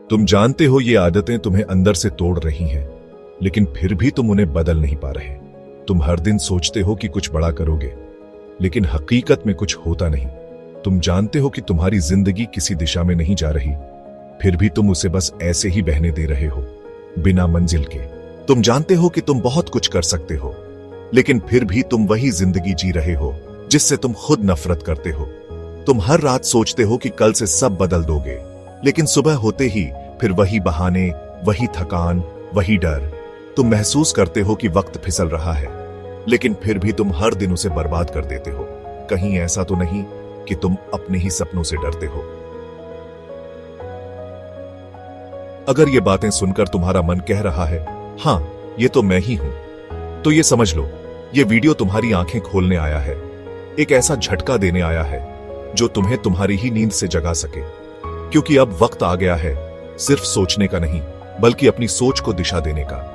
तुम जानते हो ये आदतें तुम्हें अंदर से तोड़ रही हैं, लेकिन फिर भी तुम उन्हें बदल नहीं पा रहे। तुम हर दिन सोचते हो कि कुछ बड़ा करोगे, लेकिन हकीकत में कुछ होता नहीं। तुम जानते हो कि तुम्हारी जिंदगी किसी दिशा में नहीं जा रही, फिर भी तुम उसे बस ऐसे ही बहने दे रहे हो, बिना मंजिल के। तुम जानते हो कि तुम बहुत कुछ कर सकते हो, लेकिन फिर भी तुम वही जिंदगी जी रहे हो जिससे तुम खुद नफरत करते हो। तुम हर रात सोचते हो कि कल से सब बदल दोगे, लेकिन सुबह होते ही फिर वही बहाने, वही थकान, वही डर। तुम महसूस करते हो कि वक्त फिसल रहा है, लेकिन फिर भी तुम हर दिन उसे बर्बाद कर देते हो। कहीं ऐसा तो नहीं कि तुम अपने ही सपनों से डरते हो? अगर ये बातें सुनकर तुम्हारा मन कह रहा है, हां, ये तो मैं ही हूं, तो ये समझ लो, ये वीडियो तुम्हारी आंखें खोलने आया है, एक ऐसा झटका देने आया है जो तुम्हें तुम्हारी ही नींद से जगा सके। क्योंकि अब वक्त आ गया है सिर्फ सोचने का नहीं, बल्कि अपनी सोच को दिशा देने का।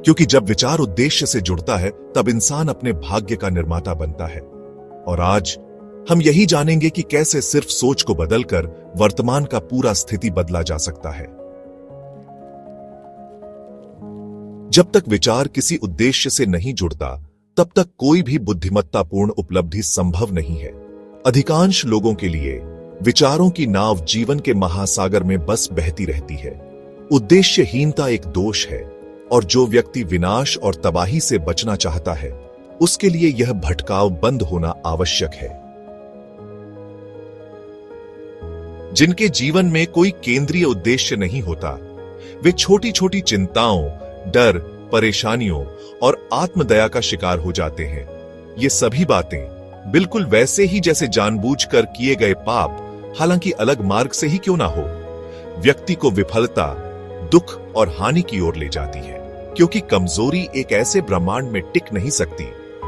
क्योंकि जब विचार उद्देश्य से जुड़ता है, तब इंसान अपने भाग्य का निर्माता बनता है। और आज हम यही जानेंगे कि कैसे सिर्फ सोच को बदलकर वर्तमान का पूरा स्थिति बदला जा सकता है। जब तक विचार किसी उद्देश्य से नहीं जुड़ता, तब तक कोई भी बुद्धिमत्तापूर्ण उपलब्धि संभव नहीं है। अधिकांश लोगों के लिए विचारों की नाव जीवन के महासागर में बस बहती रहती है। उद्देश्यहीनता एक दोष है, और जो व्यक्ति विनाश और तबाही से बचना चाहता है, उसके लिए यह भटकाव बंद होना आवश्यक है। जिनके जीवन में कोई केंद्रीय उद्देश्य नहीं होता, वे छोटी छोटी चिंताओं, डर, परेशानियों और आत्मदया का शिकार हो जाते हैं। ये सभी बातें बिल्कुल वैसे ही जैसे जानबूझकर किए गए पाप, हालांकि अलग मार्ग से ही क्यों ना हो, व्यक्ति को विफलता, दुख और हानि की ओर ले जाती है। क्योंकि कमजोरी एक ऐसे ब्रह्मांड में टिक नहीं सकती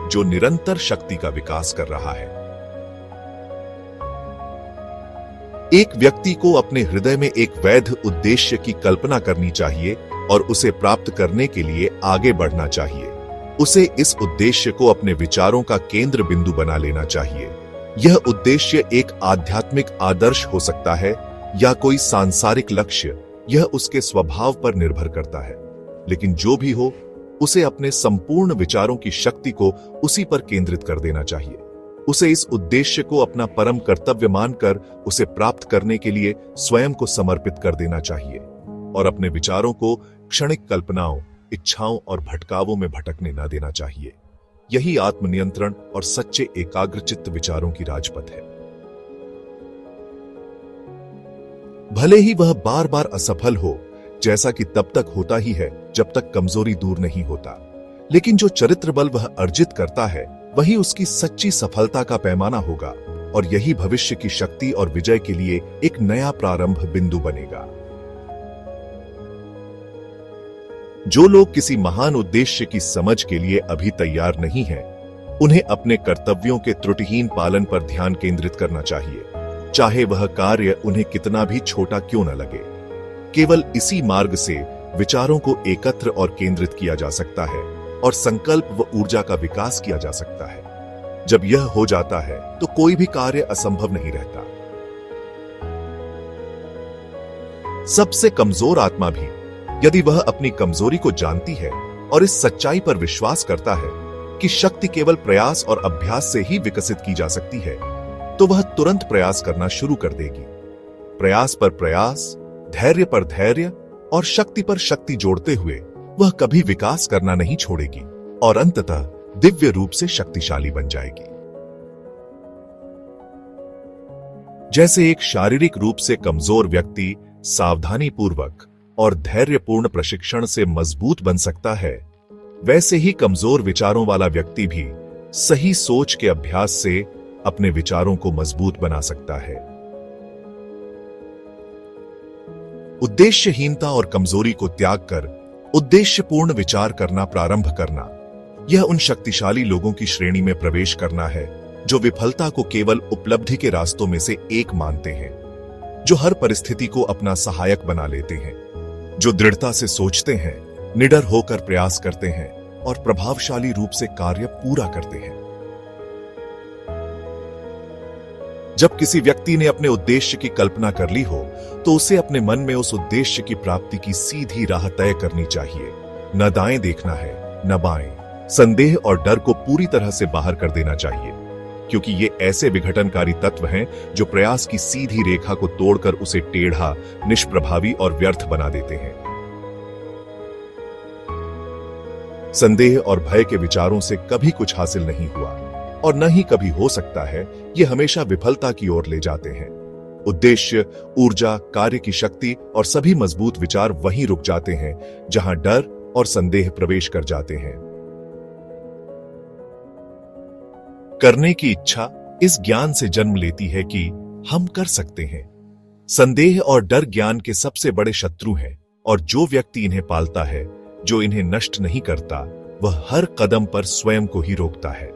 जो निरंतर शक्ति का विकास कर रहा है। एक व्यक्ति को अपने हृदय में एक वैध उद्देश्य की कल्पना करनी चाहिए और उसे प्राप्त करने के लिए आगे बढ़ना चाहिए। उसे इस उद्देश्य को अपने विचारों का केंद्र बिंदु बना लेना चाहिए। यह उद्देश्य एक आध्यात्मिक आदर्श हो सकता है या कोई सांसारिक लक्ष्य, यह उसके स्वभाव पर निर्भर करता है। लेकिन जो भी हो, उसे अपने संपूर्ण विचारों की शक्ति को उसी पर केंद्रित कर देना चाहिए। उसे इस उद्देश्य को अपना परम कर्तव्य मानकर उसे प्राप्त करने के लिए स्वयं को समर्पित कर देना चाहिए और अपने विचारों को क्षणिक कल्पनाओं, इच्छाओं और भटकावों में भटकने न देना चाहिए। यही आत्मनियंत्रण और सच्चे एकाग्रचित्त विचारों की राजपथ है। भले ही वह बार बार असफल हो, जैसा कि तब तक होता ही है जब तक कमजोरी दूर नहीं होता, लेकिन जो चरित्र बल वह अर्जित करता है, वही उसकी सच्ची सफलता का पैमाना होगा और यही भविष्य की शक्ति और विजय के लिए एक नया प्रारंभ बिंदु बनेगा। जो लोग किसी महान उद्देश्य की समझ के लिए अभी तैयार नहीं हैं, उन्हें अपने कर्तव्यों के त्रुटिहीन पालन पर ध्यान केंद्रित करना चाहिए, चाहे वह कार्य उन्हें कितना भी छोटा क्यों न लगे। केवल इसी मार्ग से विचारों को एकत्र और केंद्रित किया जा सकता है और संकल्प व ऊर्जा का विकास किया जा सकता है। जब यह हो जाता है तो कोई भी कार्य असंभव नहीं रहता। सबसे कमजोर आत्मा भी, यदि वह अपनी कमजोरी को जानती है और इस सच्चाई पर विश्वास करता है कि शक्ति केवल प्रयास और अभ्यास से ही विकसित की जा सकती है, तो वह तुरंत प्रयास करना शुरू कर देगी। प्रयास पर प्रयास, धैर्य पर धैर्य और शक्ति पर शक्ति जोड़ते हुए वह कभी विकास करना नहीं छोड़ेगी और अंततः दिव्य रूप से शक्तिशाली बन जाएगी। जैसे एक शारीरिक रूप से कमजोर व्यक्ति सावधानी पूर्वक और धैर्यपूर्ण प्रशिक्षण से मजबूत बन सकता है, वैसे ही कमजोर विचारों वाला व्यक्ति भी सही सोच के अभ्यास से अपने विचारों को मजबूत बना सकता है। उद्देश्यहीनता और कमजोरी को त्याग कर उद्देश्यपूर्ण विचार करना प्रारंभ करना, यह उन शक्तिशाली लोगों की श्रेणी में प्रवेश करना है जो विफलता को केवल उपलब्धि के रास्तों में से एक मानते हैं, जो हर परिस्थिति को अपना सहायक बना लेते हैं, जो दृढ़ता से सोचते हैं, निडर होकर प्रयास करते हैं और प्रभावशाली रूप से कार्य पूरा करते हैं। जब किसी व्यक्ति ने अपने उद्देश्य की कल्पना कर ली हो तो उसे अपने मन में उस उद्देश्य की प्राप्ति की सीधी राह तय करनी चाहिए। न दाएं देखना है न बाएं। संदेह और डर को पूरी तरह से बाहर कर देना चाहिए, क्योंकि ये ऐसे विघटनकारी तत्व हैं जो प्रयास की सीधी रेखा को तोड़कर उसे टेढ़ा, निष्प्रभावी और व्यर्थ बना देते हैं। संदेह और भय के विचारों से कभी कुछ हासिल नहीं हुआ और न ही कभी हो सकता है। ये हमेशा विफलता की ओर ले जाते हैं। उद्देश्य, ऊर्जा, कार्य की शक्ति और सभी मजबूत विचार वहीं रुक जाते हैं जहां डर और संदेह प्रवेश कर जाते हैं। करने की इच्छा इस ज्ञान से जन्म लेती है कि हम कर सकते हैं। संदेह और डर ज्ञान के सबसे बड़े शत्रु हैं और जो व्यक्ति इन्हें पालता है, जो इन्हें नष्ट नहीं करता, वह हर कदम पर स्वयं को ही रोकता है।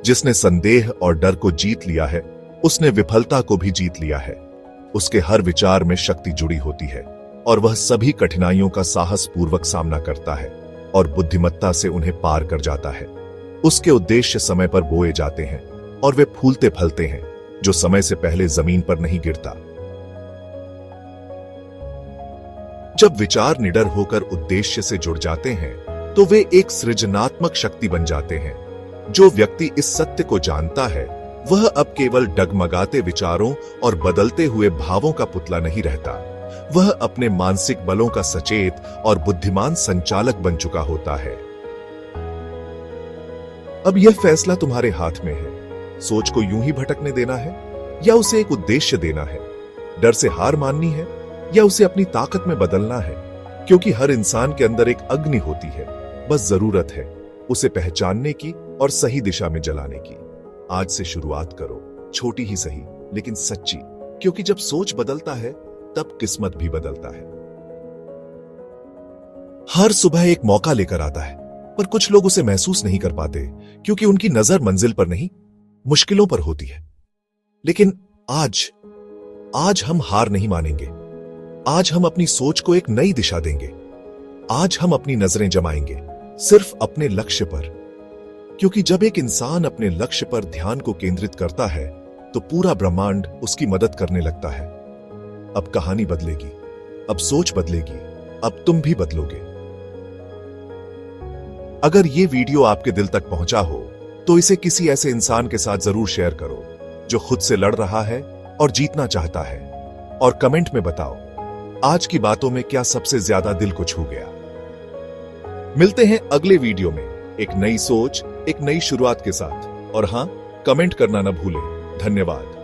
जिसने संदेह और डर को जीत लिया है, उसने विफलता को भी जीत लिया है। उसके हर विचार में शक्ति जुड़ी होती है और वह सभी कठिनाइयों का साहस पूर्वक सामना करता है और बुद्धिमत्ता से उन्हें पार कर जाता है। उसके उद्देश्य समय पर बोए जाते हैं और वे फूलते फलते हैं, जो समय से पहले जमीन पर नहीं गिरता। जब विचार निडर होकर उद्देश्य से जुड़ जाते हैं तो वे एक सृजनात्मक शक्ति बन जाते हैं। जो व्यक्ति इस सत्य को जानता है, वह अब केवल डगमगाते विचारों और बदलते हुए भावों का पुतला नहीं रहता। वह अपने मानसिक बलों का सचेत और बुद्धिमान संचालक बन चुका होता है। अब यह फैसला तुम्हारे हाथ में है। सोच को यूं ही भटकने देना है या उसे एक उद्देश्य देना है? डर से हार माननी है या उसे अपनी ताकत में बदलना है? क्योंकि हर इंसान के अंदर एक अग्नि होती है, बस जरूरत है उसे पहचानने की और सही दिशा में जलाने की। आज से शुरुआत करो, छोटी ही सही लेकिन सच्ची, क्योंकि जब सोच बदलता है तब किस्मत भी बदलता है। हर सुबह एक मौका लेकर आता है, पर कुछ लोग उसे महसूस नहीं कर पाते क्योंकि उनकी नजर मंजिल पर नहीं, मुश्किलों पर होती है। लेकिन आज हम हार नहीं मानेंगे। आज हम अपनी सोच को एक नई दिशा देंगे। आज हम अपनी नजरें जमाएंगे सिर्फ अपने लक्ष्य पर, क्योंकि जब एक इंसान अपने लक्ष्य पर ध्यान को केंद्रित करता है तो पूरा ब्रह्मांड उसकी मदद करने लगता है। अब कहानी बदलेगी, अब सोच बदलेगी, अब तुम भी बदलोगे। अगर ये वीडियो आपके दिल तक पहुंचा हो तो इसे किसी ऐसे इंसान के साथ जरूर शेयर करो जो खुद से लड़ रहा है और जीतना चाहता है, और कमेंट में बताओ आज की बातों में क्या सबसे ज्यादा दिल को छू गया। मिलते हैं अगले वीडियो में एक नई सोच, एक नई शुरुआत के साथ। और हां, कमेंट करना न भूलें। धन्यवाद।